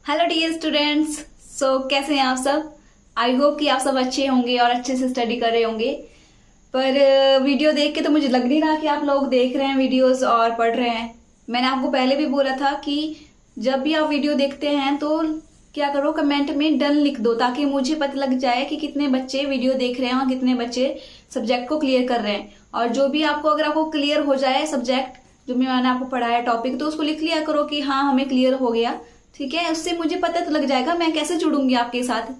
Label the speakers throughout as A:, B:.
A: Hello dear students. कैसे हैं आप सब। आई होप कि आप सब अच्छे होंगे और अच्छे से स्टडी कर रहे होंगे। पर वीडियो देख के तो मुझे लग नहीं रहा कि आप लोग देख रहे हैं वीडियोस और पढ़ रहे हैं। मैंने आपको पहले भी बोला था कि जब भी आप वीडियो देखते हैं तो क्या करो, कमेंट में डन लिख दो ताकि मुझे पता लग जाए कि कितने बच्चे वीडियो देख रहे हैं और कितने बच्चे सब्जेक्ट को क्लियर कर रहे हैं। और जो भी अगर आपको क्लियर हो जाए सब्जेक्ट जो मैंने आपको पढ़ाया टॉपिक, तो उसको लिख लिया करो कि हाँ हमें क्लियर हो गया। ठीक है, उससे मुझे पता तो लग जाएगा मैं कैसे जुड़ूंगी आपके साथ।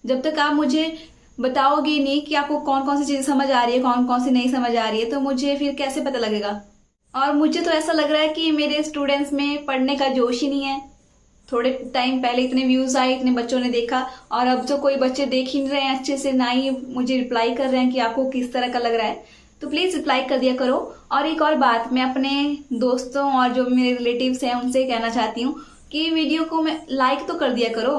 A: जब तक आप मुझे बताओगे नहीं कि आपको कौन कौन सी चीजें समझ आ रही है, कौन कौन सी नहीं समझ आ रही है, तो मुझे फिर कैसे पता लगेगा। और मुझे तो ऐसा लग रहा है कि मेरे स्टूडेंट्स में पढ़ने का जोश ही नहीं है। थोड़े टाइम पहले इतने व्यूज आए, इतने बच्चों ने देखा, और अब तो कोई बच्चे देख ही नहीं रहे हैं अच्छे से, ना ही मुझे रिप्लाई कर रहे हैं कि आपको किस तरह का लग रहा है। तो प्लीज रिप्लाई कर दिया करो। और एक और बात मैं अपने दोस्तों और जो मेरे रिलेटिव्स हैं उनसे कहना चाहती हूँ कि वीडियो को मैं लाइक तो कर दिया करो।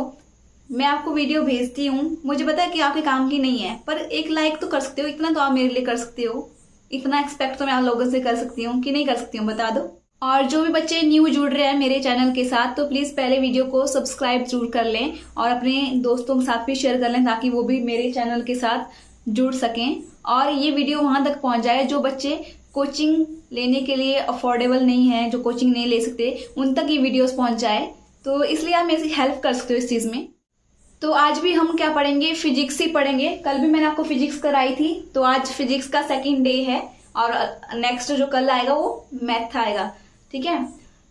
A: मैं आपको वीडियो भेजती हूँ, मुझे पता है कि आपके काम की नहीं है, पर एक लाइक तो कर सकते हो। इतना तो आप मेरे लिए कर सकते हो, इतना एक्सपेक्ट तो मैं आप लोगों से कर सकती हूँ कि नहीं कर सकती हूँ, बता दो। और जो भी बच्चे न्यू जुड़ रहे हैं मेरे चैनल के साथ, तो प्लीज पहले वीडियो को सब्सक्राइब जरूर कर लें और अपने दोस्तों के साथ भी शेयर कर लें ताकि वो भी मेरे चैनल के साथ जुड़ सकें और ये वीडियो वहां तक पहुंच जाए जो बच्चे कोचिंग लेने के लिए अफोर्डेबल नहीं है, जो कोचिंग नहीं ले सकते, उन तक ये वीडियोस पहुंच जाए। तो इसलिए आप मेरी हेल्प कर सकते हो इस चीज में। तो आज भी हम क्या पढ़ेंगे, फिजिक्स ही पढ़ेंगे। कल भी मैंने आपको फिजिक्स कराई थी, तो आज फिजिक्स का सेकंड डे है और नेक्स्ट जो कल आएगा वो मैथ आएगा। ठीक है,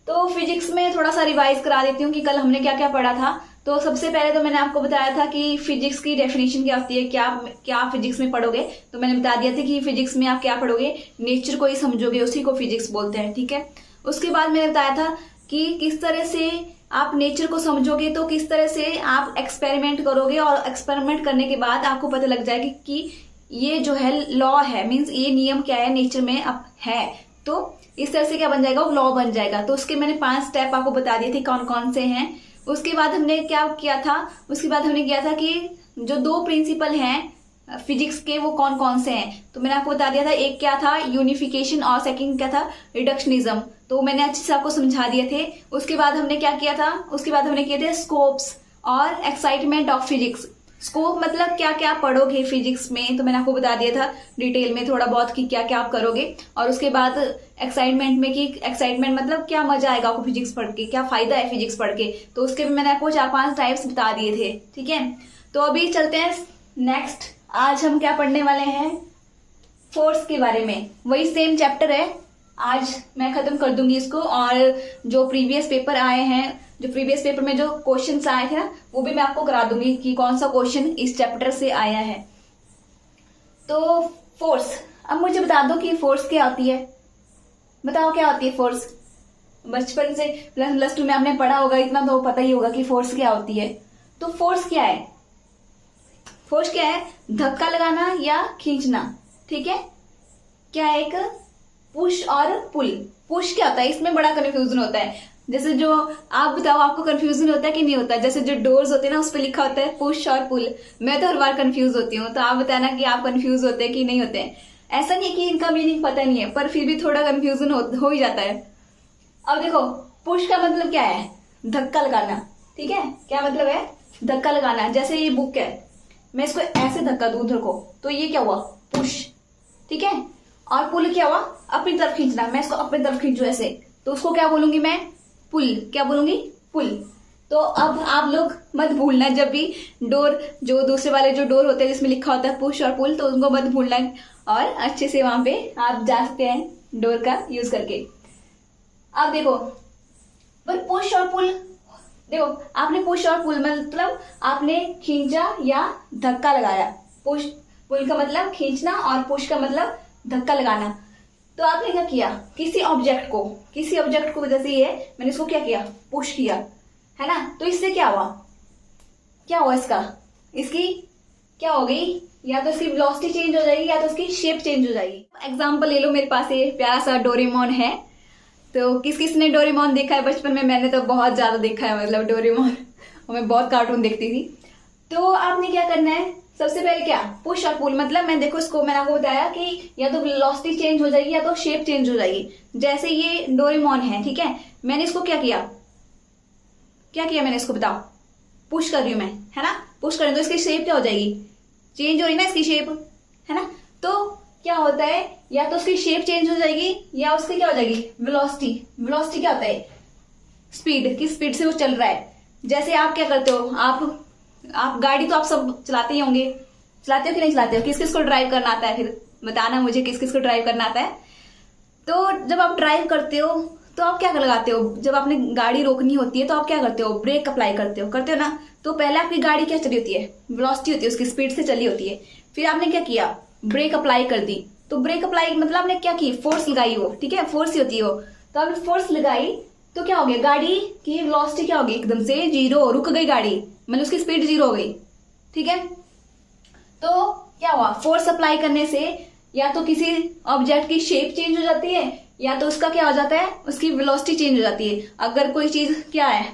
A: तो फिजिक्स में थोड़ा सा रिवाइज करा देती हूँ कि कल हमने क्या क्या पढ़ा था। तो सबसे पहले तो मैंने आपको बताया था कि फिजिक्स की डेफिनेशन क्या होती है, क्या आप फिजिक्स में पढ़ोगे। तो मैंने बता दिया था कि फिजिक्स में आप क्या पढ़ोगे, नेचर को ही समझोगे, उसी को फिजिक्स बोलते हैं। ठीक है, उसके बाद मैंने बताया था कि किस तरह से आप नेचर को समझोगे, तो किस तरह से आप एक्सपेरिमेंट करोगे और एक्सपेरिमेंट करने के बाद आपको पता लग जाएगा कि ये जो है लॉ है, मीन्स ये नियम क्या है नेचर में अब है, तो इस तरह से क्या बन जाएगा, वो लॉ बन जाएगा। तो उसके मैंने 5 स्टेप आपको बता दिए थे कौन कौन से हैं। उसके बाद हमने क्या किया था, उसके बाद हमने किया था कि जो 2 प्रिंसिपल हैं फिजिक्स के वो कौन कौन से हैं। तो मैंने आपको बता दिया था, एक क्या था यूनिफिकेशन और सेकंड क्या था रिडक्शनिज्म। तो मैंने अच्छे से आपको समझा दिए थे। उसके बाद हमने क्या किया था, उसके बाद हमने किए थे स्कोप्स और एक्साइटमेंट ऑफ फिजिक्स। स्कोप मतलब क्या क्या पढ़ोगे फिजिक्स में, तो मैंने आपको बता दिया था डिटेल में थोड़ा बहुत कि क्या क्या आप करोगे। और उसके बाद एक्साइटमेंट में कि एक्साइटमेंट मतलब क्या मजा आएगा आपको फिजिक्स पढ़ के, क्या फायदा है फिजिक्स पढ़ के, तो उसके भी मैंने आपको 4-5 टाइप्स बता दिए थे। ठीक है, तो अभी चलते हैं नेक्स्ट। आज हम क्या पढ़ने वाले हैं, फोर्स के बारे में। वही सेम चैप्टर है, आज मैं खत्म कर दूंगी इसको। और जो प्रीवियस पेपर आए हैं, जो प्रीवियस पेपर में जो क्वेश्चंस आए थे ना, वो भी मैं आपको करा दूंगी कि कौन सा क्वेश्चन इस चैप्टर से आया है। तो फोर्स, अब मुझे बता दो कि फोर्स क्या होती है। बताओ क्या होती है फोर्स। बचपन से प्लस 2 में आपने पढ़ा होगा, इतना तो पता ही होगा कि फोर्स क्या होती है। तो फोर्स क्या है, फोर्स क्या है, धक्का लगाना या खींचना। ठीक है, क्या है, एक पुश और पुल। पुश क्या होता है, इसमें बड़ा कंफ्यूजन होता है। जैसे जो आप बताओ आपको कंफ्यूजन होता है कि नहीं होता है। जैसे जो डोर्स होते हैं ना उस पर लिखा होता है पुश और पुल, मैं तो हर बार कंफ्यूज होती हूँ। तो आप बताना कि आप कंफ्यूज होते हैं कि नहीं होते हैं। ऐसा नहीं है कि इनका मीनिंग पता नहीं है, पर फिर भी थोड़ा कंफ्यूजन हो ही जाता है। अब देखो, पुश का मतलब क्या है, धक्का लगाना। ठीक है, क्या मतलब है, धक्का लगाना। जैसे ये बुक है, मैं इसको ऐसे धक्का दूं उधर को, तो ये क्या हुआ, पुश। ठीक है, और पुल क्या हुआ, अपनी तरफ खींचना। मैं इसको अपनी तरफ खींचू ऐसे, तो उसको क्या बोलूंगी मैं, पुल। क्या बोलूंगी, पुल। तो अब आप लोग मत भूलना, जब भी डोर, जो दूसरे वाले जो डोर होते हैं जिसमें लिखा होता है पुश और पुल, तो उनको मत भूलना और अच्छे से वहां पे आप जा सकते हैं डोर का यूज करके। अब देखो, पर पुश और पुल, देखो आपने पुश और पुल मतलब आपने खींचा या धक्का लगाया। पुश, पुल का मतलब खींचना और पुश का मतलब धक्का लगाना। तो आपने क्या किया, किसी ऑब्जेक्ट को जैसे ये मैंने इसको क्या किया, पुश किया, है ना। तो इससे क्या हुआ इसकी क्या हो गई, या तो इसकी वेलोसिटी चेंज हो जाएगी या तो इसकी शेप चेंज हो जाएगी। एग्जांपल ले लो, मेरे पास ये प्यारा सा डोरेमोन है। तो किस किस ने डोरेमोन देखा है बचपन में, मैंने तो बहुत ज्यादा देखा है, मतलब डोरेमोन, और मैं बहुत कार्टून देखती थी। तो आपने क्या करना है, सबसे पहले क्या, पुश और पुल मतलब मैं देखो इसको मैंने आपको बताया कि या तो वेलोसिटी चेंज हो जाएगी या तो शेप चेंज हो जाएगी। जैसे ये डोरेमोन है, ठीक है, मैंने इसको क्या किया, क्या किया मैंने, इसको बताओ, पुश कर रही हूं मैं, है ना, पुश कर रही हूं तो इसकी शेप क्या हो जाएगी, चेंज हो रही है ना इसकी शेप, है ना। तो क्या होता है, या तो उसकी शेप चेंज हो जाएगी या उसकी क्या हो जाएगी, वेलोसिटी। वेलोसिटी क्या होता है, स्पीड, किस स्पीड से वो चल रहा है। जैसे आप क्या करते हो, आप गाड़ी तो आप सब चलाते ही होंगे, चलाते हो कि नहीं चलाते हो, किस किस को ड्राइव करना आता है, फिर बताना मुझे किस किस को ड्राइव करना आता है। तो जब आप ड्राइव करते हो तो आप क्या लगाते हो, जब आपने गाड़ी रोकनी होती है तो आप क्या करते हो, ब्रेक अप्लाई करते हो ना। तो पहले आपकी गाड़ी क्या चली होती है, वेलोसिटी होती है, उसकी स्पीड से चली होती है। फिर आपने क्या किया, ब्रेक अप्लाई कर दी। तो ब्रेक अप्लाई मतलब आपने क्या की, फोर्स लगाई हो, ठीक है, फोर्स ही होती है वो। तो आपने फोर्स लगाई तो क्या हो गया, गाड़ी की वेलोसिटी क्या होगी, एकदम से जीरो, रुक गई गाड़ी, मतलब उसकी स्पीड जीरो हो गई, ठीक है। तो क्या हुआ, फोर्स अप्लाई करने से या तो किसी ऑब्जेक्ट की शेप चेंज हो जाती है या तो उसका क्या हो जाता है, उसकी वेलोसिटी चेंज हो जाती है। अगर कोई चीज क्या है,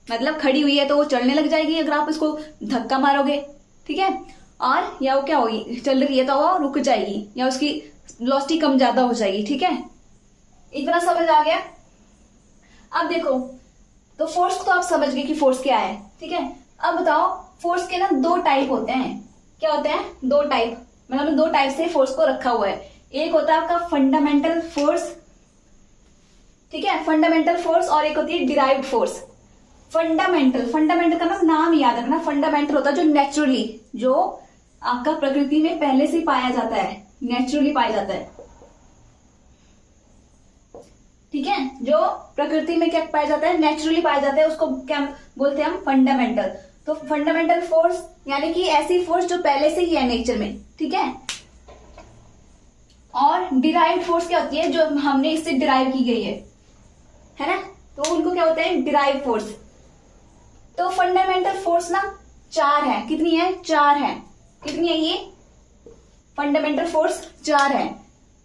A: मतलब खड़ी हुई है तो वो चलने लग जाएगी अगर आप उसको धक्का मारोगे, ठीक है। और या वो क्या होगी, चल रही है तो वो रुक जाएगी या उसकी वेलोसिटी कम ज्यादा हो जाएगी, ठीक है। इतना समझ आ गया। अब देखो, तो फोर्स को तो आप समझ गए कि फोर्स क्या है, ठीक है। अब बताओ, फोर्स के ना दो टाइप होते हैं। क्या होते हैं, दो टाइप, मतलब दो टाइप से फोर्स को रखा हुआ है। एक होता है आपका फंडामेंटल फोर्स, ठीक है, फंडामेंटल फोर्स, और एक होती है डिराइव्ड फोर्स। फंडामेंटल का ना नाम याद रखना, फंडामेंटल होता है जो नेचुरली, जो आपका प्रकृति में पहले से पाया जाता है, नेचुरली पाया जाता है, ठीक है। जो प्रकृति में क्या पाया जाता है, नेचुरली पाया जाता है, उसको क्या बोलते हैं हम, फंडामेंटल। तो फंडामेंटल फोर्स यानी कि ऐसी फोर्स जो पहले से ही है नेचर में, ठीक है। और डिराइव्ड फोर्स क्या होती है, जो हमने इससे डिराइव की गई है ना, तो उनको क्या होता है, डिराइव फोर्स। तो फंडामेंटल फोर्स ना चार है, कितनी है, चार है। कितनी है ये फंडामेंटल फोर्स, चार है।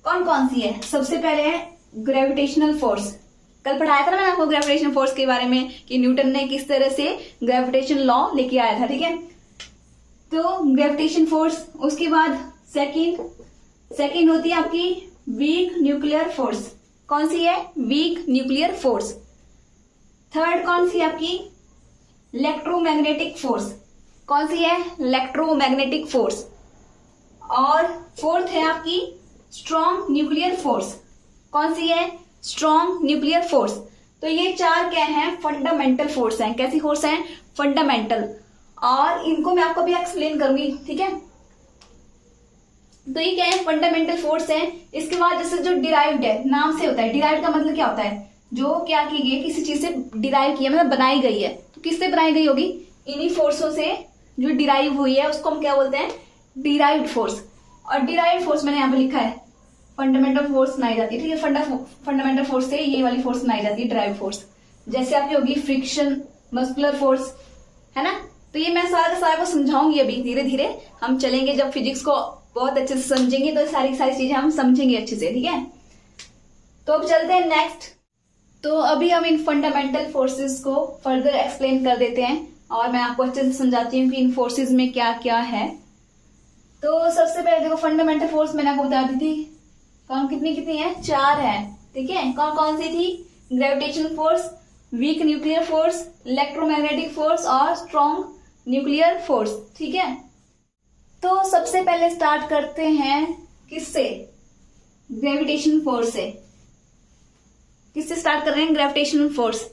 A: कौन कौन सी है, सबसे पहले है ग्रेविटेशनल फोर्स। कल पढ़ाया था ना मैंने आपको ग्रेविटेशनल फोर्स के बारे में कि न्यूटन ने किस तरह से ग्रेविटेशन लॉ लेके आया था, ठीक है। तो ग्रेविटेशन फोर्स, उसके बाद सेकंड होती है आपकी वीक न्यूक्लियर फोर्स। कौन सी है, वीक न्यूक्लियर फोर्स। थर्ड कौन सी है आपकी, इलेक्ट्रोमैग्नेटिक फोर्स। कौन सी है, इलेक्ट्रोमैग्नेटिक फोर्स। और फोर्थ है आपकी स्ट्रॉन्ग न्यूक्लियर फोर्स। कौन सी है, स्ट्रॉन्ग न्यूक्लियर फोर्स। तो ये चार क्या है, फंडामेंटल फोर्स हैं। कैसी फोर्स हैं, फंडामेंटल। और इनको मैं आपको भी एक्सप्लेन करूंगी, ठीक है। तो ये क्या है, फंडामेंटल फोर्स है। इसके बाद जैसे जो डिराइव्ड है, नाम से होता है, डिराइव्ड का मतलब क्या होता है, जो क्या की गई, किसी चीज से डिराइव किया, मतलब बनाई गई है। तो किससे बनाई गई होगी, इन्हीं फोर्सों से जो डिराइव हुई है उसको हम क्या बोलते हैं, डिराइव्ड फोर्स। और डिराइव्ड फोर्स मैंने यहाँ पे लिखा है, फंडामेंटल फोर्स बनाई जाती है, ठीक है। फंडामेंटल फोर्स से ये वाली फोर्स बनाई जाती है, डिराइव्ड फोर्स। जैसे आपकी होगी फ्रिक्शन, मस्कुलर फोर्स, है ना। तो ये मैं सारा को समझाऊंगी अभी, धीरे धीरे हम चलेंगे। जब फिजिक्स को बहुत अच्छे से समझेंगे तो सारी चीजें हम समझेंगे अच्छे से, ठीक है। तो अब चलते हैं नेक्स्ट। तो अभी हम इन फंडामेंटल फोर्सेस को फर्दर एक्सप्लेन कर देते हैं और मैं आपको अच्छे से समझाती हूँ कि इन फोर्सेस में क्या क्या है। तो सबसे पहले देखो, फंडामेंटल फोर्स मैंने आपको बता दी थी, कितनी है, चार है, ठीक है। कौन कौन सी थी, gravitational force, weak nuclear force, electromagnetic force और स्ट्रॉन्ग न्यूक्लियर फोर्स, ठीक है। तो सबसे पहले स्टार्ट करते हैं किससे, ग्रेविटेशनल फोर्स से। किससे स्टार्ट कर रहे हैं, ग्रेविटेशनल फोर्स।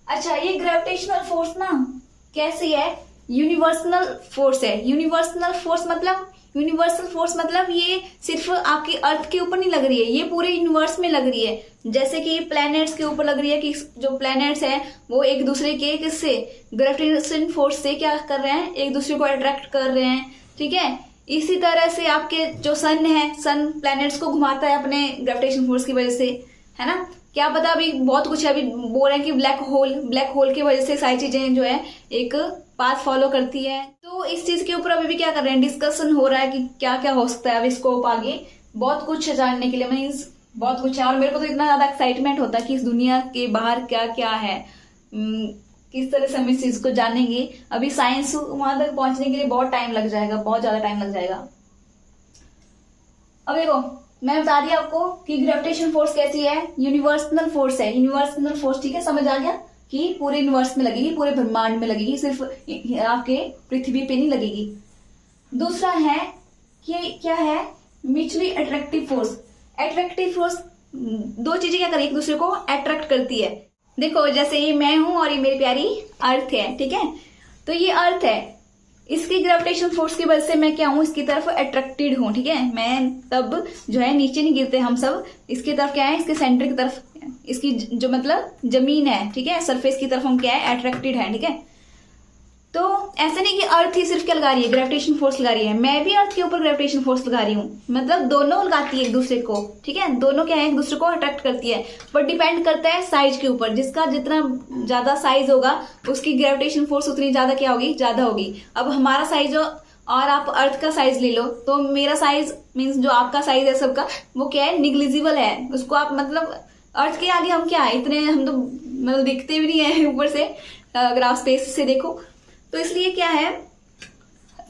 A: अच्छा, ये ग्रेविटेशनल फोर्स ना कैसी है, यूनिवर्सल फोर्स है। यूनिवर्सल फोर्स मतलब ये सिर्फ आपकी अर्थ के ऊपर नहीं लग रही है, ये पूरे यूनिवर्स में लग रही है। जैसे कि प्लैनेट्स के ऊपर लग रही है, कि जो प्लैनेट्स हैं वो एक दूसरे के किससे, ग्रेविटेशन फोर्स से क्या कर रहे हैं, एक दूसरे को अट्रैक्ट कर रहे हैं, ठीक है। इसी तरह से आपके जो सन है, सन प्लैनेट्स को घुमाता है अपने ग्रेविटेशन फोर्स की वजह से, है ना। क्या पता, अभी बहुत कुछ है, अभी बोल रहे हैं कि ब्लैक होल की वजह से सारी चीजें जो है एक पाथ फॉलो करती है। तो इस चीज के ऊपर अभी भी क्या कर रहे हैं, डिस्कशन हो रहा है कि क्या क्या हो सकता है। अभी स्कोप आगे बहुत कुछ है जानने के लिए, मीन्स बहुत कुछ है। और मेरे को तो इतना ज्यादा एक्साइटमेंट होता है कि इस दुनिया के बाहर क्या क्या है, किस तरह से हम इस चीज को जानेंगे। अभी साइंस वहां तक पहुंचने के लिए बहुत टाइम लग जाएगा, बहुत ज्यादा टाइम लग जाएगा। अब देखो, मैं बता दिया आपको कि ग्रेविटेशन फोर्स कैसी है, यूनिवर्सल फोर्स है, यूनिवर्सल फोर्स, ठीक है। समझ आ गया कि पूरे यूनिवर्स में लगेगी, पूरे ब्रह्मांड में लगेगी, सिर्फ आपके पृथ्वी पे नहीं लगेगी। दूसरा है कि क्या है, mutually attractive force. Attractive force दो चीजें क्या करें, एक दूसरे को अट्रैक्ट करती है। देखो जैसे ये मैं हूं और ये मेरी प्यारी अर्थ है, ठीक है। तो ये अर्थ है, इसकी ग्रेविटेशन फोर्स की वजह से मैं क्या हूं, इसकी तरफ अट्रैक्टेड हूं, ठीक है। मैं तब जो है नीचे नहीं गिरते हम सब, इसकी तरफ क्या है, इसके सेंटर की तरफ, इसकी जो मतलब जमीन है, ठीक है, सरफेस की तरफ हम क्या है, अट्रैक्टेड है, ठीक है। तो ऐसा नहीं कि अर्थ ही सिर्फ क्या लगा रही है, ग्रेविटेशन फोर्स लगा रही है, मैं भी अर्थ के ऊपर ग्रेविटेशन फोर्स लगा रही हूँ, मतलब दोनों लगाती है एक दूसरे को, ठीक है। दोनों क्या है, एक दूसरे को अट्रैक्ट करती है, बट डिपेंड करता है साइज के ऊपर। जिसका जितना ज्यादा साइज होगा उसकी ग्रेविटेशन फोर्स उतनी ज्यादा क्या होगी, ज्यादा होगी। अब हमारा साइज और आप अर्थ का साइज ले लो, तो मेरा साइज मीन्स जो आपका साइज है सबका, वो क्या है, निग्लिजिबल है। उसको आप मतलब अर्थ के आगे हम क्या है, इतने हम तो मतलब दिखते भी नहीं है ऊपर से, अगर आप स्पेस से देखो तो। इसलिए क्या है,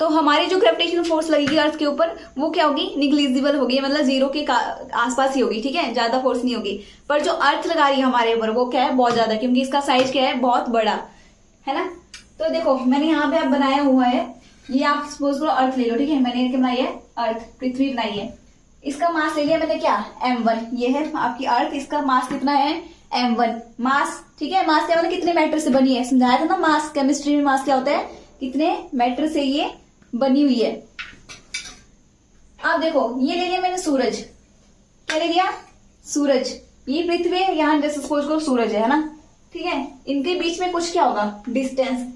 A: तो हमारी जो ग्रेविटेशन फोर्स लगेगी अर्थ के ऊपर वो क्या होगी, निग्लिजिबल होगी, मतलब जीरो के आसपास ही होगी, ठीक है, ज्यादा फोर्स नहीं होगी। पर जो अर्थ लगा रही है हमारे ऊपर वो क्या है, बहुत ज्यादा, क्योंकि इसका साइज क्या है, बहुत बड़ा है ना। तो देखो मैंने यहाँ पे आप बनाया हुआ है, ये आप सपोज करो अर्थ ले लो, ठीक है। मैंने क्या बनाई है, अर्थ, पृथ्वी बनाई है। इसका मास ले लिया मैंने क्या, m1, ये है आपकी अर्थ, इसका मास कितना है, m1 मास, ठीक है। मास क्या मतलब कितने मैटर से बनी है, समझाया था ना मास, केमिस्ट्री में मास क्या होता है, कितने मैटर से ये बनी हुई है। अब देखो ये ले लिया मैंने सूरज, क्या ले लिया, सूरज। ये पृथ्वी है, यहाँ जैसे सपोज करो सूरज है ना, ठीक है। इनके बीच में कुछ क्या होगा, डिस्टेंस,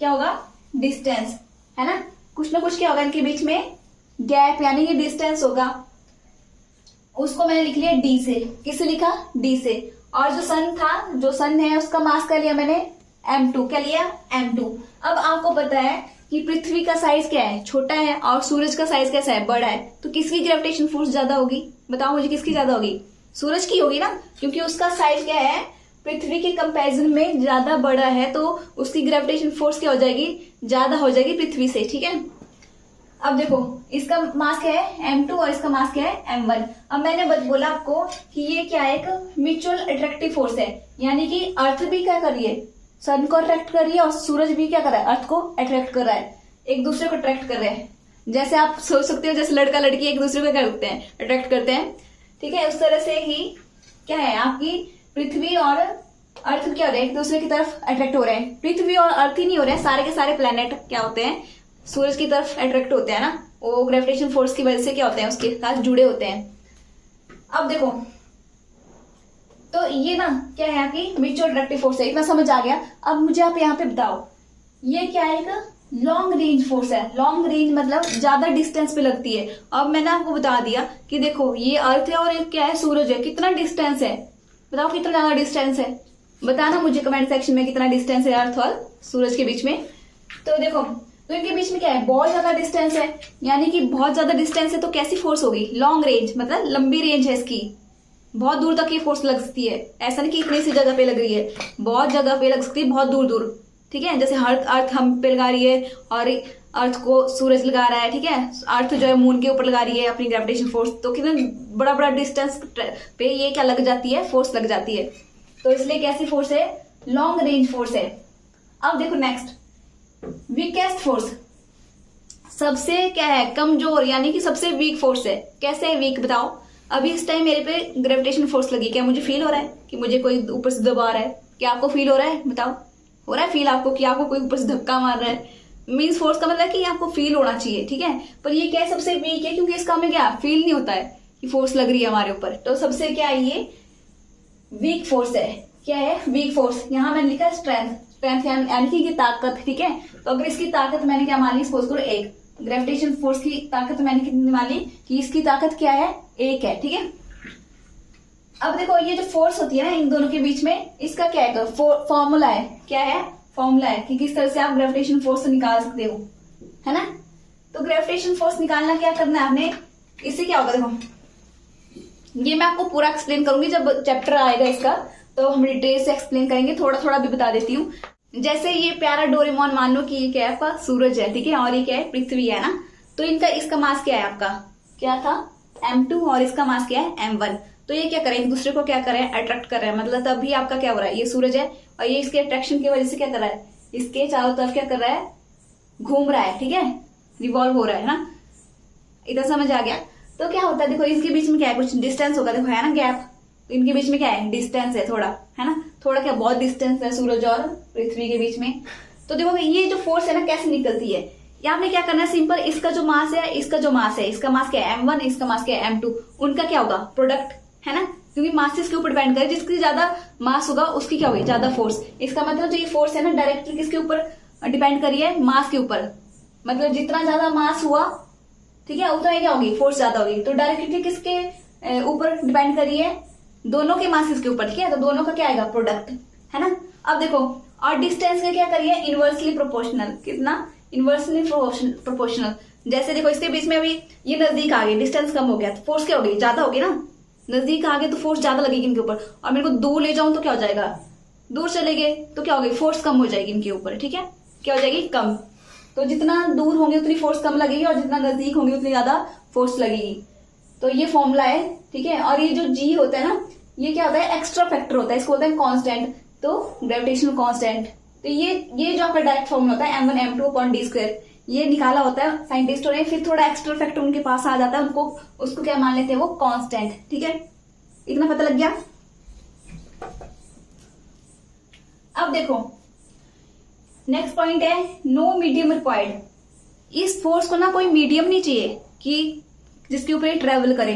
A: क्या होगा, डिस्टेंस, है ना। कुछ ना कुछ क्या होगा इनके बीच में, गैप, यानी कि डिस्टेंस होगा। उसको मैंने लिख लिया डी से, किससे लिखा, डी से। और जो सन था, जो सन है उसका मास क्या लिया मैंने, m2, क्या लिया, m2। अब आपको पता है कि पृथ्वी का साइज क्या है, छोटा है, और सूरज का साइज कैसा है, बड़ा है। तो किसकी ग्रेविटेशन फोर्स ज्यादा होगी, बताओ मुझे, किसकी ज्यादा होगी, सूरज की होगी ना, क्योंकि उसका साइज क्या है, पृथ्वी के कंपैरिजन में ज्यादा बड़ा है, तो उसकी ग्रेविटेशन फोर्स क्या हो जाएगी, ज्यादा हो जाएगी पृथ्वी से, ठीक है। अब देखो इसका मास क्या है, m2, और इसका मास क्या है, m1। अब मैंने बोला आपको कि ये क्या है, एक म्यूचुअल अट्रैक्टिव फोर्स है, यानी कि अर्थ भी क्या कर रही है, सन को अट्रैक्ट कर रही है, और सूरज भी क्या कर रहा है, अर्थ को अट्रैक्ट कर रहा है, एक दूसरे को अट्रैक्ट कर रहे हैं। जैसे आप सोच सकते हो जैसे लड़का लड़की एक दूसरे को क्या करते हैं, अट्रैक्ट करते हैं, ठीक है। उस तरह से ही क्या है, आपकी पृथ्वी और अर्थ क्या हो रहे हैं, एक दूसरे की तरफ अट्रैक्ट हो रहे हैं। पृथ्वी और अर्थ ही नहीं हो रहे हैं, सारे के सारे प्लेनेट क्या होते हैं, सूरज की तरफ अट्रैक्ट होते हैं ना, वो ग्रेविटेशन फोर्स की वजह से क्या होते हैं, उसके साथ जुड़े होते हैं। अब देखो तो ये ना क्या है, आपकी म्यूचुअल अट्रैक्टिव फोर्स है, इतना समझ आ गया। अब मुझे आप यहाँ पे बताओ, ये क्या है, एक लॉन्ग रेंज फोर्स है। लॉन्ग रेंज मतलब ज्यादा डिस्टेंस पे लगती है। अब मैंने आपको बता दिया कि देखो ये अर्थ है और ये क्या है, सूरज है, कितना डिस्टेंस है, बताओ कितना ज्यादा डिस्टेंस है, बताना मुझे कमेंट सेक्शन में कितना डिस्टेंस है अर्थ और सूरज के बीच में। तो देखो तो इनके बीच में क्या है, बहुत ज्यादा डिस्टेंस है, यानी कि बहुत ज्यादा डिस्टेंस है, तो कैसी फोर्स होगी, लॉन्ग रेंज, मतलब लंबी रेंज है इसकी, बहुत दूर तक ये फोर्स लग सकती है। ऐसा नहीं कि इतनी सी जगह पे लग रही है, बहुत जगह पे लग सकती है, बहुत दूर दूर, ठीक है। जैसे अर्थ हम पे लगा रही है और अर्थ को सूरज लगा रहा है, ठीक है। अर्थ जो है मून के ऊपर लगा रही है अपनी ग्रेविटेशन फोर्स, तो कितना बड़ा बड़ा डिस्टेंस पे ये क्या लग जाती है, फोर्स लग जाती है। तो इसलिए कैसी फोर्स है, लॉन्ग रेंज फोर्स है। अब देखो नेक्स्ट, वीकेस्ट फोर्स, सबसे क्या है, कमजोर, यानी कि सबसे वीक फोर्स है। कैसे है वीक, बताओ। अभी इस टाइम मेरे पे ग्रेविटेशन फोर्स लगी, क्या मुझे फील हो रहा है कि मुझे कोई ऊपर से दबा रहा है, क्या आपको फील हो रहा है, बताओ, हो रहा है फील आपको कि आपको कोई ऊपर से धक्का मार रहा है। मीन्स फोर्स का मतलब कि आपको फील होना चाहिए, ठीक है। पर ये क्या है, सबसे वीक है, क्योंकि इसका हमें क्या फील नहीं होता है कि फोर्स लग रही है हमारे ऊपर। तो सबसे क्या है, ये वीक फोर्स है। क्या है, वीक फोर्स। यहाँ मैंने लिखा स्ट्रेंथ, स्ट्रेंथ यानी कि ताकत, ठीक है। तो अगर इसकी ताकत मैंने क्या मान ली, सपोज करो 1, ग्रेविटेशन फोर्स की ताकत मैंने कितनी मान ली कि इसकी ताकत क्या है, 1 है, ठीक है। अब देखो ये जो फोर्स होती है ना इन दोनों के बीच में, इसका क्या है, फॉर्मूला है, क्या है, फॉर्मूला है कि किस तरह से आप ग्रेविटेशन फोर्स निकाल सकते हो, है ना। तो ग्रेविटेशन फोर्स निकालना क्या करना है आपने, इससे क्या होगा, देखो ये मैं आपको पूरा एक्सप्लेन करूंगी जब चैप्टर आएगा इसका, तो हम डिटेल से एक्सप्लेन करेंगे, थोड़ा थोड़ा भी बता देती हूँ। जैसे ये प्यारा डोरेमोन, मान लो कि ये क्या है आपका सूरज है, ठीक है, और ये क्या है, पृथ्वी है ना। तो इनका इसका मास क्या है, आपका क्या था, m2, और इसका मास क्या है, m1। तो ये क्या करें, एक दूसरे को क्या करें, अट्रैक्ट कर रहे हैं, मतलब तभी आपका क्या हो रहा है, ये सूरज है और ये इसके अट्रैक्शन की वजह से क्या कर रहा है, इसके चारों तरफ क्या कर रहा है, घूम रहा है, ठीक है, रिवॉल्व हो रहा है ना। इतना समझ आ गया। तो क्या होता है, देखो इसके बीच में क्या है, कुछ डिस्टेंस होगा, देखो है ना गैप, इनके बीच में क्या है, डिस्टेंस है थोड़ा, है ना, थोड़ा क्या, बहुत डिस्टेंस है सूरज और पृथ्वी के बीच में। तो देखो ये जो फोर्स है ना कैसे निकलती है, यहाँ पे क्या करना है, सिंपल, इसका जो मास है, इसका जो मास है, इसका मास क्या है m1, इसका मास क्या है m2, उनका क्या होगा, प्रोडक्ट, है ना, क्योंकि मासेस के ऊपर डिपेंड करे, जिसकी ज्यादा मास होगा उसकी क्या होगी, ज्यादा फोर्स। इसका मतलब जो ये फोर्स है ना डायरेक्टली किसके ऊपर डिपेंड करी है, मास के ऊपर, मतलब जितना ज्यादा मास हुआ, ठीक है, उतना ही क्या होगी, फोर्स ज्यादा होगी। तो डायरेक्टली किसके ऊपर डिपेंड करी है, दोनों के मासेस के ऊपर, ठीक है, तो दोनों का क्या आएगा, प्रोडक्ट, है ना। अब देखो, और डिस्टेंस का क्या करिए, इनवर्सली प्रोपोर्शनल, कितना, इनवर्सली प्रोपोर्शनल। जैसे देखो इसके बीच में अभी ये नजदीक आ गए, डिस्टेंस कम हो गया, तो फोर्स क्या होगी, ज्यादा होगी ना, नजदीक आ गए तो फोर्स ज्यादा लगेगी इनके ऊपर, और मेरे को दूर ले जाऊं तो क्या हो जाएगा, दूर चले गए तो क्या होगी, फोर्स कम हो जाएगी इनके ऊपर, ठीक है, क्या हो जाएगी, कम। तो जितना दूर होंगे उतनी फोर्स कम लगेगी, और जितना नजदीक होंगे उतनी ज्यादा फोर्स लगेगी। तो ये फॉर्मूला है, ठीक है। और ये जो जी होता है ना, ये क्या होता है, एक्स्ट्रा फैक्टर होता है, इसको बोलते हैं कांस्टेंट, तो ग्रेविटेशनल कांस्टेंट। तो ये जो आपका डायरेक्ट फॉर्मूला होता है m1 m2 upon d square, ये निकाला होता है साइंटिस्टों ने, फिर थोड़ा एक्स्ट्रा फैक्टर उनके पास आ जाता है, उनको उसको क्या मान लेते हैं, वो कांस्टेंट, ठीक है, इतना पता लग गया। अब देखो नेक्स्ट पॉइंट है, नो मीडियम रिक्वायर्ड। इस फोर्स को ना कोई मीडियम नहीं चाहिए कि जिसके ऊपर ये ट्रेवल करे।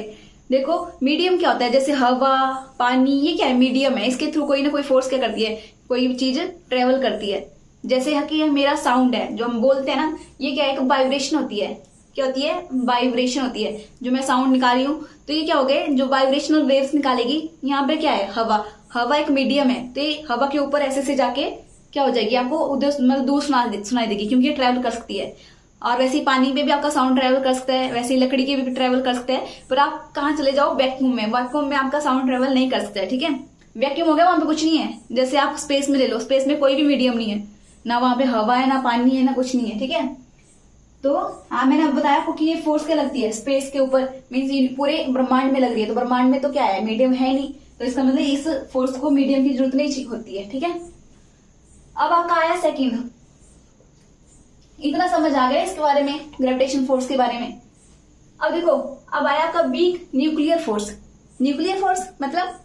A: देखो मीडियम क्या होता है, जैसे हवा, पानी, ये क्या है, मीडियम है, इसके थ्रू कोई ना कोई फोर्स क्या करती है, कोई चीज ट्रेवल करती है। जैसे कि मेरा साउंड है जो हम बोलते हैं ना, ये क्या है, एक वाइब्रेशन होती है, क्या होती है, वाइब्रेशन होती है। जो मैं साउंड निकाल रही हूँ तो ये क्या हो गए, जो वाइब्रेशनल वेव्स निकालेगी, यहाँ पे क्या है, हवा, हवा एक मीडियम है, तो ये हवा के ऊपर ऐसे से जाके क्या हो जाएगी, आपको उधर मतलब दूर सुनाई देगी, क्योंकि ये ट्रेवल कर सकती है। और वैसे ही पानी में भी आपका साउंड ट्रेवल कर सकता है, वैसे ही लकड़ी के भी ट्रेवल कर सकते हैं। पर आप कहाँ चले जाओ, वैक्यूम में, वैक्यूम में आपका साउंड ट्रेवल नहीं कर सकता है, ठीक है, वैक्यूम हो गया, वहां पे कुछ नहीं है। जैसे आप स्पेस में ले लो, स्पेस में कोई भी मीडियम नहीं है, ना वहां पे हवा है, ना पानी है, ना कुछ नहीं है, ठीक है। तो हाँ मैंने अब बताया आपको कि ये फोर्स क्या लगती है, स्पेस के ऊपर, मीन्स पूरे ब्रह्मांड में लग रही है, तो ब्रह्मांड में तो क्या है, मीडियम है नहीं, तो इसका मतलब इस फोर्स को मीडियम की जरूरत नहीं होती है, ठीक है। अब आपका आया सेकंड, इतना समझ आ गया इसके बारे में, ग्रेविटेशन फोर्स के बारे में। अब देखो, अब आया आपका weak nuclear force. Nuclear force मतलब,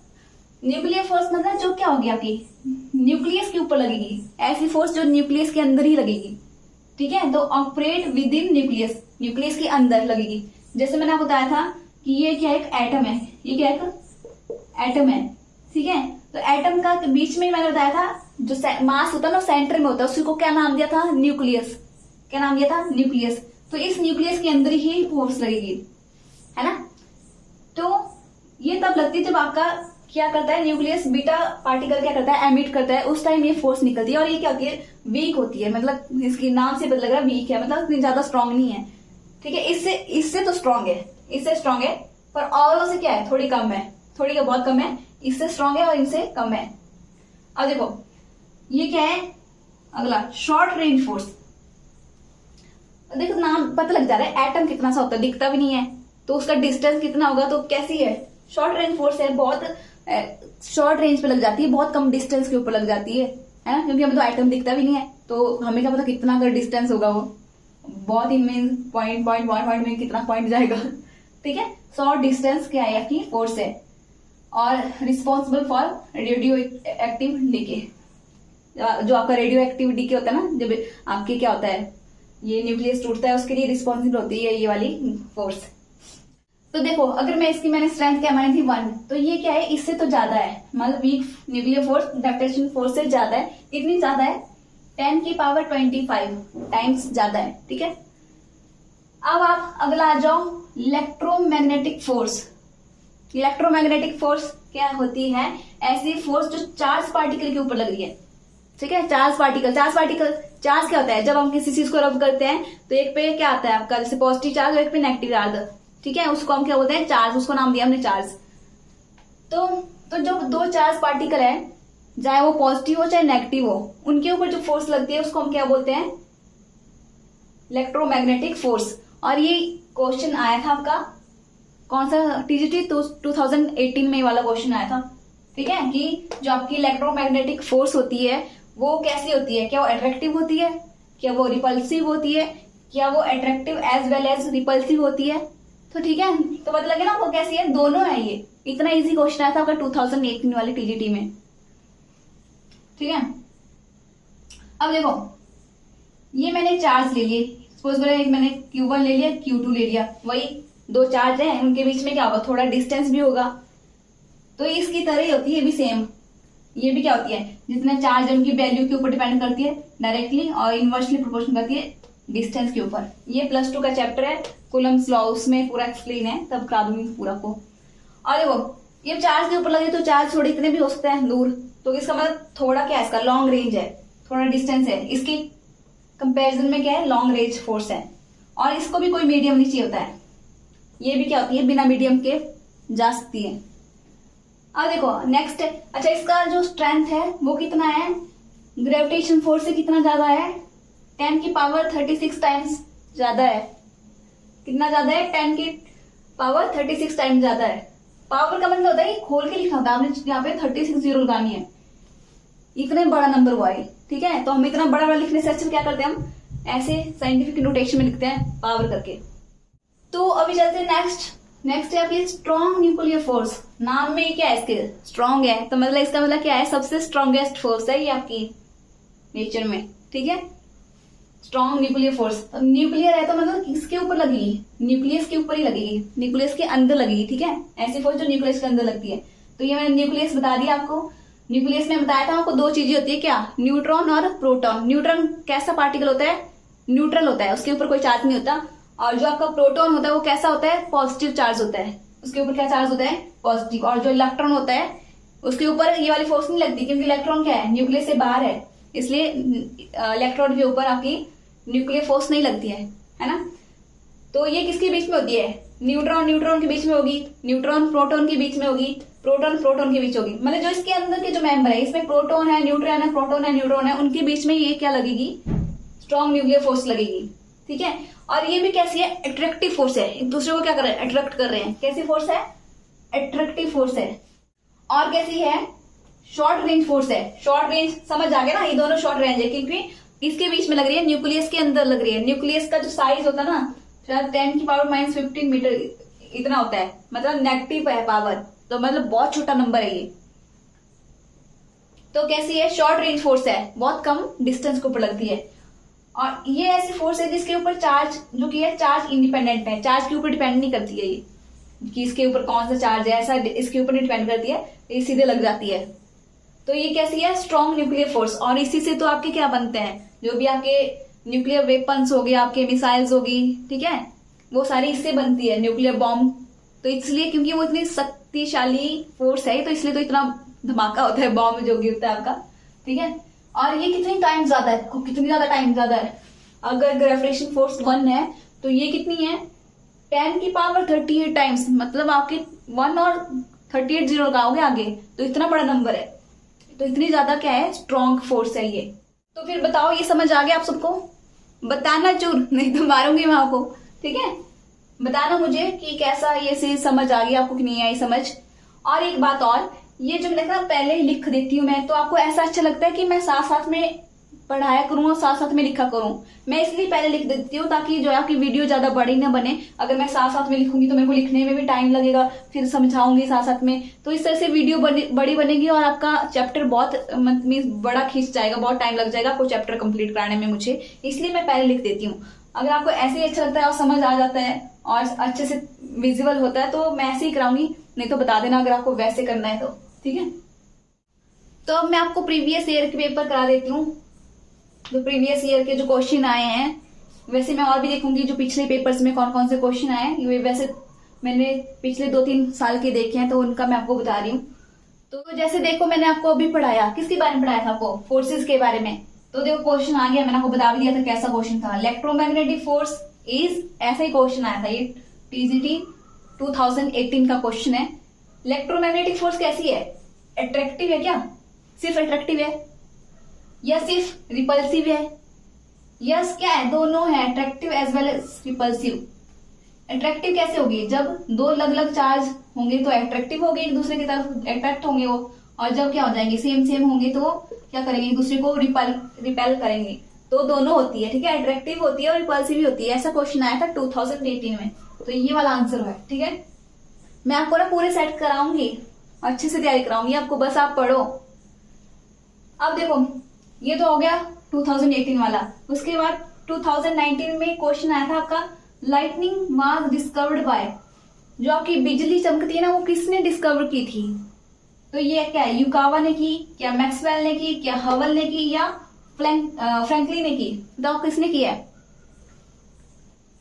A: न्यूक्लियर फोर्स मतलब जो क्या होगी आपकी, न्यूक्लियस के ऊपर लगेगी, ऐसी फोर्स जो न्यूक्लियस के अंदर ही लगेगी, ठीक है। तो operate with in nucleus, nucleus के अंदर लगेगी। जैसे मैंने आपको बताया था कि ये क्या एक एटम है, ये क्या एक एटम है, ठीक है। तो एटम का बीच में मैंने बताया था जो मास होता है ना सेंटर में होता है, उसको क्या नाम दिया था, न्यूक्लियस, क्या नाम दिया था, न्यूक्लियस। तो इस न्यूक्लियस के अंदर ही फोर्स लगेगी, है ना। तो ये तब लगती है जब आपका क्या करता है, न्यूक्लियस बीटा पार्टिकल क्या करता है, एमिट करता है, उस टाइम ये फोर्स निकलती है। और ये क्या होती है, वीक होती है, मतलब इसके नाम से पता लग रहा है वीक है, मतलब इतनी ज्यादा स्ट्रांग नहीं है, ठीक है। इससे तो स्ट्रांग है, इससे स्ट्रांग है, पर और से क्या है, थोड़ी कम है, थोड़ी क्या बहुत कम है, इससे स्ट्रांग है और इनसे कम है। अब देखो ये क्या है, अगला शॉर्ट रेंज फोर्स। देखो नाम पता लग जा रहा है, एटम कितना सा होता है, दिखता भी नहीं है, तो उसका डिस्टेंस कितना होगा, तो कैसी है, शॉर्ट रेंज फोर्स है, बहुत शॉर्ट रेंज पे लग जाती है, बहुत कम डिस्टेंस के ऊपर लग जाती है ना, क्योंकि हमें तो एटम दिखता भी नहीं है, तो हमें क्या पता कितना अगर डिस्टेंस होगा, वो बहुत ही मेन पॉइंट में कितना पॉइंट जाएगा, ठीक है। शॉर्ट डिस्टेंस क्या है आपकी फोर्स है, और responsible for radio active decay. जो आपका रेडियो एक्टिव डीके होता है ना, जब आपके क्या होता है, ये न्यूक्लियस टूटता है, उसके लिए रिस्पॉन्सिबल होती है ये वाली फोर्स। तो देखो अगर मैं इसकी मैंने स्ट्रेंथ क्या मानी थी 1, तो ये क्या है, इससे तो ज्यादा है, मतलब weak nuclear force gravitation force से ज्यादा है। कितनी ज्यादा है, 10 की पावर 25 टाइम्स ज्यादा है, ठीक है। अब आप अगला आ जाओ, इलेक्ट्रोमैग्नेटिक फोर्स। इलेक्ट्रोमैग्नेटिक फोर्स क्या होती है, ऐसी फोर्स जो चार्ज पार्टिकल के ऊपर लग रही है, ठीक है। चार्ज पार्टिकल चार्ज क्या होता है, जब हम किसी चीज को रब करते हैं तो एक पे क्या आता है आपका, जैसे पॉजिटिव चार्ज और एक पे नेगेटिव चार्ज, ठीक है, उसको हम क्या बोलते हैं, चार्ज, उसको नाम दिया हमने चार्ज। तो जो दो चार्ज पार्टिकल है, चाहे वो पॉजिटिव हो चाहे नेगेटिव हो, उनके ऊपर जो फोर्स लगती है उसको हम क्या बोलते हैं, इलेक्ट्रोमैग्नेटिक फोर्स। और ये क्वेश्चन आया था आपका कौन सा, टीजीटी 2018 में वाला क्वेश्चन आया था, ठीक है, कि जो आपकी इलेक्ट्रोमैग्नेटिक फोर्स होती है वो कैसी होती है, क्या वो अट्रैक्टिव होती है, क्या वो रिपल्सिव होती है, क्या वो attractive as well as repulsive होती है। तो ठीक है, तो पता लगे ना वो कैसी है, दोनों है। ये इतना इजी क्वेश्चन आया था आपका 2018 वाली टीजीटी में। ठीक है, अब देखो ये मैंने चार्ज ले लिए, सपोज करो एक मैंने Q1 ले लिया, Q2 ले लिया, वही दो चार्ज है, उनके बीच में क्या होगा, थोड़ा डिस्टेंस भी होगा। तो इसकी तरह ही होती है, ये भी सेम, ये भी क्या होती है, जितने चार्ज है उनकी वैल्यू के ऊपर डिपेंड करती है डायरेक्टली, और इनवर्सली प्रोपोर्शन करती है डिस्टेंस के ऊपर। ये +2 का चैप्टर है, कूलम्स लॉ, उसमें पूरा एक्सप्लेन है, तब करा दूंगी पूरा को। और देखो ये चार्ज के ऊपर लगे तो चार्ज थोड़े इतने भी हो सकते हैं दूर, तो इसका मतलब थोड़ा क्या है, इसका लॉन्ग रेंज है, थोड़ा डिस्टेंस है, इसकी कंपैरिजन में क्या है, लॉन्ग रेंज फोर्स है। और इसको भी कोई मीडियम नहीं चाहिए होता है, ये भी क्या होती है, बिना मीडियम के जा सकती है। अब देखो नेक्स्ट, अच्छा इसका जो स्ट्रेंथ है वो कितना है, ग्रेविटेशन फोर्स से कितना ज्यादा है, 10 की पावर 36 टाइम्स ज्यादा है। कितना ज्यादा है, 10 की पावर 36 टाइम्स ज्यादा है। पावर का मतलब होता है, खोल के लिखा होता है, आपने यहाँ पे 36 जीरो लगानी है, इतने बड़ा नंबर हुआ है। ठीक है, तो हम इतना बड़ा बड़ा लिखने से अच्छा क्या करते हैं, हम ऐसे साइंटिफिक नोटेशन में लिखते हैं पावर करके। तो अभी चलते हैं नेक्स्ट है आपकी स्ट्रॉन्ग न्यूक्लियर फोर्स। नाम में क्या है इसके, स्ट्रॉन्ग है, तो मतलब इसका मतलब क्या है, सबसे स्ट्रॉन्गेस्ट फोर्स है ये आपकी नेचर में। ठीक है, स्ट्रॉन्ग न्यूक्लियर फोर्स, तो न्यूक्लियर है तो मतलब किसके ऊपर लगेगी, न्यूक्लियस के ऊपर ही लगेगी, न्यूक्लियस के अंदर लगेगी। ठीक है, ऐसी फोर्स जो न्यूक्लियस के अंदर लगती है। तो ये मैंने न्यूक्लियस बता दिया आपको। न्यूक्लियस में बताया था आपको दो चीजें होती है, क्या, न्यूट्रॉन और प्रोटॉन। न्यूट्रॉन कैसा पार्टिकल होता है, न्यूट्रल होता है, उसके ऊपर कोई चार्ज नहीं होता। और जो आपका प्रोटॉन होता है वो कैसा होता है, पॉजिटिव चार्ज होता है, उसके ऊपर क्या चार्ज होता है, पॉजिटिव। और जो इलेक्ट्रॉन होता है उसके ऊपर ये वाली फोर्स नहीं लगती, क्योंकि इलेक्ट्रॉन क्या है, न्यूक्लियस से बाहर है, इसलिए इलेक्ट्रॉन के ऊपर आपकी न्यूक्लियर फोर्स नहीं लगती है ना। तो ये किसके बीच में होती है, न्यूट्रॉन न्यूट्रॉन के बीच में होगी, न्यूट्रॉन प्रोटॉन के बीच में होगी, प्रोटॉन प्रोटॉन के बीच होगी। मतलब जो इसके अंदर के जो मेंबर है, इसमें प्रोटॉन है, न्यूट्रॉन है, प्रोटॉन है, न्यूट्रॉन है, उनके बीच में ये क्या लगेगी, स्ट्रॉन्ग न्यूक्लियर फोर्स लगेगी। ठीक है, और ये भी कैसी है, अट्रैक्टिव फोर्स है, एक दूसरे को क्या कर रहे हैं, अट्रैक्ट कर रहे हैं। कैसी फोर्स है, अट्रैक्टिव फोर्स है। और कैसी है, शॉर्ट रेंज फोर्स है। शॉर्ट रेंज समझ आ गया ना, ये दोनों शॉर्ट रेंज है, क्योंकि इसके बीच में लग रही है, न्यूक्लियस के अंदर लग रही है। न्यूक्लियस का जो साइज होता है ना, शायद 10 की पावर -15 मीटर इतना होता है, मतलब नेगेटिव है पावर, तो मतलब बहुत छोटा नंबर है ये। तो कैसी है, शॉर्ट रेंज फोर्स है, बहुत कम डिस्टेंस के ऊपर लगती है। और ये ऐसी फोर्स है जिसके ऊपर चार्ज जो कि है, चार्ज इंडिपेंडेंट है, चार्ज के ऊपर डिपेंड नहीं करती है ये, कि इसके ऊपर कौन सा चार्ज है, ऐसा इसके ऊपर नहीं डिपेंड करती है, ये सीधे लग जाती है। तो ये कैसी है, स्ट्रॉन्ग न्यूक्लियर फोर्स। और इसी से तो आपके क्या बनते हैं, जो भी आपके न्यूक्लियर वेपन्स हो गए, आपके मिसाइल्स होगी, ठीक है, वो सारी इससे बनती है, न्यूक्लियर बॉम्ब। तो इसलिए क्योंकि वो इतनी शक्तिशाली फोर्स है, तो इसलिए तो इतना धमाका होता है, बॉम्ब जो गिरता है आपका। ठीक है, और ये कितनी टाइम ज्यादा है, कितनी ज्यादा टाइम ज्यादा है, अगर ग्रेविटेशन फोर्स 1 है तो ये कितनी है, 10 की पावर 38 टाइम्स, मतलब आपके 1 और 38 जीरो लगाओगे आगे, तो इतना बड़ा नंबर है। तो इतनी ज्यादा क्या है, स्ट्रॉन्ग फोर्स है ये। तो फिर बताओ, ये समझ आ गया आप सबको, बताना चूर, नहीं तो मारूंगी मैं आपको। ठीक है, बताना मुझे कि कैसा ये चीज समझ आ गई आपको कि नहीं आई समझ। और एक बात और, ये जो मैंने कहा पहले ही लिख देती हूँ मैं, तो आपको ऐसा अच्छा लगता है कि मैं साथ साथ में पढ़ाया करूँ और साथ साथ में लिखा करूँ। मैं इसलिए पहले लिख देती हूँ ताकि जो है आपकी वीडियो ज्यादा बड़ी ना बने। अगर मैं साथ साथ में लिखूंगी तो मेरे को लिखने में भी टाइम लगेगा, फिर समझाऊंगी साथ साथ में, तो इस तरह से वीडियो बड़ी बनेगी और आपका चैप्टर बहुत मीन्स बड़ा खींच जाएगा, बहुत टाइम लग जाएगा आपको चैप्टर कंप्लीट कराने में मुझे, इसलिए मैं पहले लिख देती हूँ। अगर आपको ऐसे ही अच्छा लगता है और समझ आ जाता है और अच्छे से विजिबल होता है तो मैं ऐसे ही कराऊंगी, नहीं तो बता देना अगर आपको वैसे करना है तो। ठीक है, तो अब मैं आपको प्रीवियस ईयर के पेपर करा देती हूँ, जो प्रीवियस ईयर के जो क्वेश्चन आए हैं। वैसे मैं और भी देखूंगी जो पिछले पेपर्स में कौन कौन से क्वेश्चन आए हैं, वैसे मैंने पिछले 2-3 साल के देखे हैं, तो उनका मैं आपको बता रही हूँ। तो जैसे देखो, मैंने आपको अभी पढ़ाया, किसके बारे में पढ़ाया था आपको, फोर्सेस के बारे में। तो देखो क्वेश्चन आ गया, मैंने आपको बता भी दिया था कैसा क्वेश्चन था, इलेक्ट्रोमैग्नेटिक फोर्स इज, ऐसा ही क्वेश्चन आया था, ये टीजीटी 2018 का क्वेश्चन है। इलेक्ट्रोमैग्नेटिक फोर्स कैसी है, अट्रैक्टिव है क्या, सिर्फ अट्रैक्टिव है या सिर्फ रिपल्सिव है, यस क्या है, दोनों है, attractive as well as repulsive. Attractive कैसे होगी, जब दो अलग अलग चार्ज होंगे तो अट्रैक्टिव होगी, एक दूसरे की तरफ अट्रैक्ट होंगे वो, और जब क्या हो जाएंगे, सेम सेम होंगे तो क्या करेंगे, एक दूसरे को रिपेल करेंगे। तो दोनों होती है, ठीक है, अट्रैक्टिव होती है और रिपल्सिव भी होती है। ऐसा क्वेश्चन आया था 2018 में, तो ये वाला आंसर है, ठीक है। मैं आपको ना पूरे सेट कराऊंगी, अच्छे से तैयारी कराऊंगी आपको, बस आप पढ़ो। अब देखो ये तो हो गया 2018 वाला। उसके बाद 2019 में क्वेश्चन आया था आपका, लाइटनिंग वाज डिस्कवर्ड बाय, जो आपकी बिजली चमकती है ना वो किसने डिस्कवर की थी। तो ये क्या है, युकावा ने की, क्या मैक्सवेल ने की, क्या हवल ने की, या फ्रैंकलिन ने की, बताओ किसने किया है।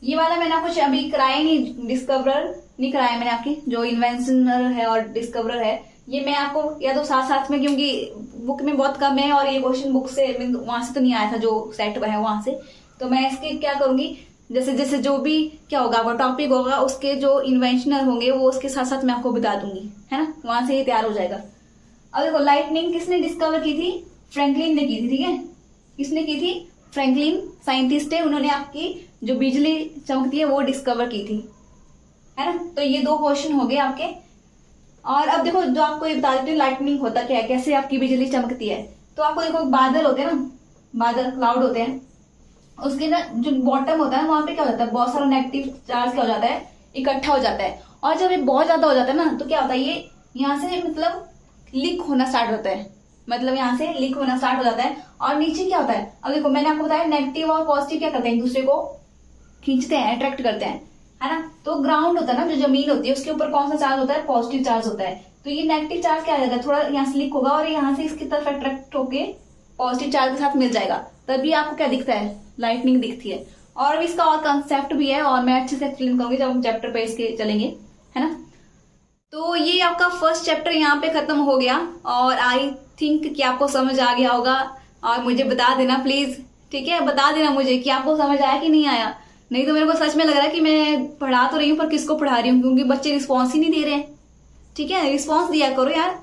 A: ये वाला मैंने कुछ अभी कराया नहीं, डिस्कवरर नहीं कराया मैंने, आपकी जो इन्वेंशनर है और डिस्कवरर है ये मैं आपको या तो साथ साथ में, क्योंकि बुक में बहुत कम है और ये क्वेश्चन बुक से वहां से तो नहीं आया था जो सेट है वहां से, तो मैं इसके क्या करूंगी, जैसे जैसे जो भी क्या होगा वो टॉपिक होगा उसके जो इन्वेंशनर होंगे वो उसके साथ साथ मैं आपको बता दूंगी, है ना, वहां से ही तैयार हो जाएगा। अब देखो लाइटनिंग किसने डिस्कवर की थी, फ्रैंकलिन ने की थी, ठीक है। किसने की थी, फ्रैंकलिन साइंटिस्ट है, उन्होंने आपकी जो बिजली चमकती है वो डिस्कवर की थी, है ना। तो ये दो क्वेश्चन हो गए आपके। और अब देखो जो आपको ये बता देती हूँ लाइटनिंग होता क्या है, कैसे आपकी बिजली चमकती है। तो आपको देखो बादल होते हैं ना, बादल क्लाउड होते हैं, उसके ना जो बॉटम होता है वहां पे क्या हो जाता है, बहुत सारा नेगेटिव चार्ज क्या हो जाता है, इकट्ठा हो जाता है। और जब ये बहुत ज्यादा हो जाता है ना तो क्या होता है, ये यहाँ से मतलब लीक होना स्टार्ट होता है, मतलब यहाँ से लीक होना स्टार्ट हो जाता है। और नीचे क्या होता है, अब देखो मैंने आपको बताया नेगेटिव और पॉजिटिव क्या करते हैं, एक दूसरे को खींचते हैं, अट्रैक्ट करते हैं, है ना। तो ग्राउंड होता है ना, जो जमीन होती है उसके ऊपर कौन सा चार्ज होता है, पॉजिटिव चार्ज होता है। तो ये नेगेटिव चार्ज क्या आ जाएगा, थोड़ा यहाँ से लीक होगा और यहाँ से इसकी तरफ अट्रैक्ट होके पॉजिटिव चार्ज के साथ मिल जाएगा, तभी आपको क्या दिखता है, लाइटनिंग दिखती है। और भी इसका और कंसेप्ट भी है और मैं अच्छे से एक्सप्लेन करूंगी जब हम चैप्टर पे इसके चलेंगे, है ना। तो ये आपका फर्स्ट चैप्टर यहाँ पे खत्म हो गया और आई थिंक कि आपको समझ आ गया होगा। और मुझे बता देना प्लीज, ठीक है, बता देना मुझे कि आपको समझ आया कि नहीं आया। नहीं तो मेरे को सच में लग रहा है कि मैं पढ़ा तो रही हूँ पर किसको पढ़ा रही हूँ, क्योंकि बच्चे रिस्पॉन्स ही नहीं दे रहे हैं। ठीक है, रिस्पॉन्स दिया करो यार,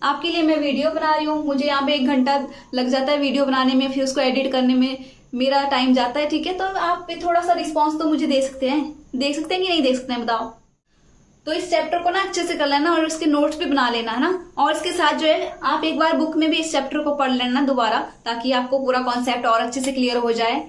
A: आपके लिए मैं वीडियो बना रही हूँ, मुझे यहाँ पे 1 घंटा लग जाता है वीडियो बनाने में, फिर उसको एडिट करने में मेरा टाइम जाता है, ठीक है। तो आप थोड़ा सा रिस्पॉन्स तो मुझे दे सकते हैं कि नहीं दे सकते हैं, बताओ। तो इस चैप्टर को ना अच्छे से कर लेना और इसके नोट्स भी बना लेना, है ना। और इसके साथ जो है आप एक बार बुक में भी इस चैप्टर को पढ़ लेना दोबारा, ताकि आपको पूरा कॉन्सेप्ट और अच्छे से क्लियर हो जाए।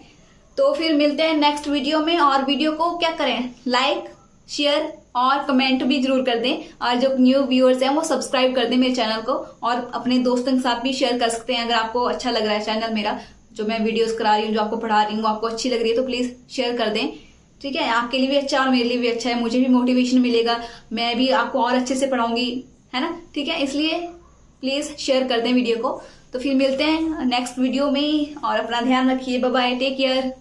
A: तो फिर मिलते हैं नेक्स्ट वीडियो में। और वीडियो को क्या करें, लाइक शेयर और कमेंट भी जरूर कर दें। और जो न्यू व्यूअर्स हैं वो सब्सक्राइब कर दें मेरे चैनल को, और अपने दोस्तों के साथ भी शेयर कर सकते हैं। अगर आपको अच्छा लग रहा है चैनल मेरा, जो मैं वीडियोस करा रही हूँ, जो आपको पढ़ा रही हूँ, आपको अच्छी लग रही है तो प्लीज शेयर कर दें, ठीक है। आपके लिए भी अच्छा और मेरे लिए भी अच्छा है, मुझे भी मोटिवेशन मिलेगा, मैं भी आपको और अच्छे से पढ़ाऊंगी, है ना, ठीक है। इसलिए प्लीज शेयर कर दें वीडियो को। तो फिर मिलते हैं नेक्स्ट वीडियो में और अपना ध्यान रखिए, बाय बाय, टेक केयर।